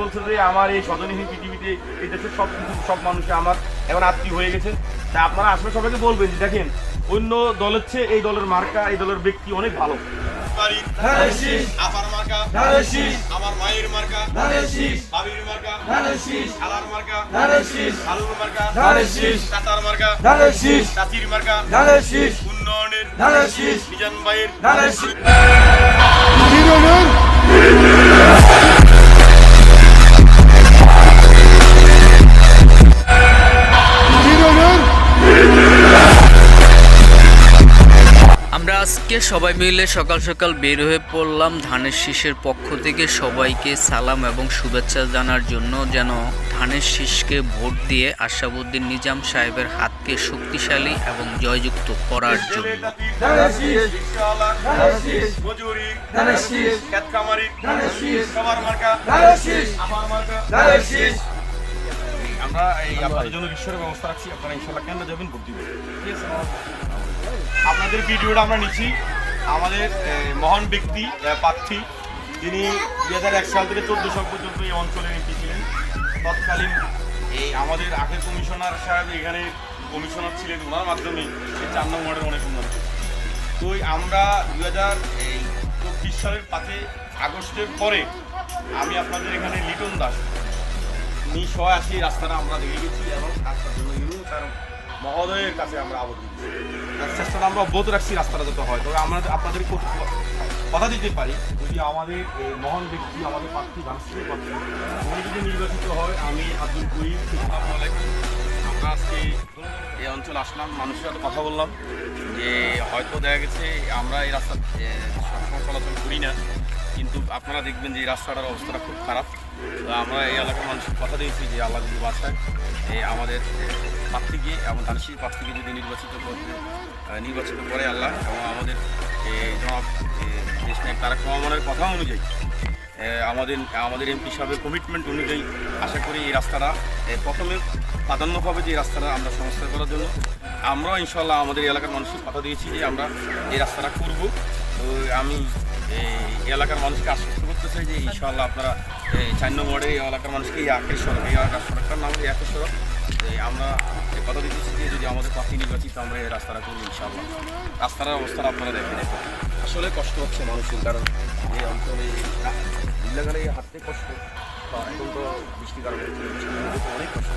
বলছে যে আমার এই স্বজনহীন পৃথিবীতে এই দেশের সব মানুষে আমার এখন আত্মীয় হয়ে গেছেন। তা আপনারা আসলে সবাইকে বলবেন যে দেখেন অন্য দলের চেয়ে এই দলের মার্কা এই দলের ব্যক্তি অনেক ভালো। আপার মার্কা, আমার মায়ের মার্কা, বাবির মার্কা, খালার মার্কা, আলুর মার্কা, চাচার মার্কা, চাচির মার্কা, উন্নয়নের মিজান ভাইয়ের আমরা আজকে সবাই মিলে সকাল সকাল বের হয়ে পড়লাম ধানের শীষের পক্ষ থেকে সবাইকে সালাম এবং শুভেচ্ছা জানার জন্য, যেন ধানের শীষকে ভোট দিয়ে আশরাফুদ্দিন নিজাম সাহেবের হাতকে শক্তিশালী এবং জয়যুক্ত করার জন্য। আমরা এই আপনাদের জন্য ঈশ্বরের ব্যবস্থা রাখছি, আপনারা ইনশাল্লাহ কেন যাবেন ভোট দিবেন, ঠিক আছে? আপনাদের ভিডিওটা আমরা নিচ্ছি আমাদের মহান ব্যক্তি প্রার্থী, যিনি 2001 সাল থেকে 14 সাল পর্যন্ত এই অঞ্চলের এমপি ছিলেন। তৎকালীন এই আমাদের আগের কমিশনার সাহেব এখানে কমিশনার ছিলেন, ওনার মাধ্যমে এই 4 নং ওয়ার্ডের অনেক উন্নয়ন। তো আমরা 2024 সালের 5 আগস্টের পরে আমি আপনাদের এখানে লিটন দাস উনি সহ আসি রাস্তাটা আমরা দেখে গেছি এবং রাস্তার জন্য তার মহোদয়ের কাছে আমরা আবদ্ধ চেষ্টাটা আমরা অব্যাহত রাখছি রাস্তাটা যত হয়। তবে আমরা আপনাদের কথা দিতে পারি, যদি আমাদের এই মহান ব্যক্তি আমাদের প্রার্থী ধানশীল প্রার্থী উনি যদি নির্বাচিত হয়, আমি আব্দুল করিম, আসসালামু আলাইকুম। আমরা আজকে এই অঞ্চল আসলাম, মানুষের সাথে কথা বললাম যে হয়তো দেখা গেছে আমরা এই রাস্তা সবসময় চলাচল করি না, কিন্তু আপনারা দেখবেন যে এই রাস্তাটার অবস্থাটা খুব খারাপ। তো আমরা এই এলাকার মানুষের কথা দিয়েছি যে আল্লাহ যদি বাঁচায় আমাদের প্রার্থীকে এবং ধানশীল প্রার্থীকে যদি নির্বাচিত করে আল্লাহ, এবং আমাদের জনাব দেশ নায়ক তারেক রহমানের কথা অনুযায়ী আমাদের এমপি সাহেবের কমিটমেন্ট অনুযায়ী আশা করি এই রাস্তাটা প্রথমে প্রাধান্য পাবে, যে এই রাস্তাটা আমরা সংস্কার করার জন্য আমরাও ইনশাল্লাহ আমাদের এলাকার মানুষকে কথা দিয়েছি যে আমরা এই রাস্তাটা করব। তো আমি এই এলাকার মানুষকে আশ্বস্ত করতে চাই যে ইনশাআল্লাহ আপনারা 4 নং ওয়ার্ডে এই এলাকার মানুষকে এই আখের সড়ক, এই এলাকার সড়কটার নাম এই আখের সড়ক, আমরা কথা দিতেছি যে যদি আমাদের প্রার্থী নির্বাচিত আমরা এই রাস্তাটা করবো ইনশাআল্লাহ। রাস্তার অবস্থাটা আপনারা দেখেন, আসলে কষ্ট হচ্ছে মানুষের, কারণ এই অঞ্চলে লাগালে হাঁটতে কষ্ট, এখন তো বৃষ্টির কারণে অনেক কষ্ট।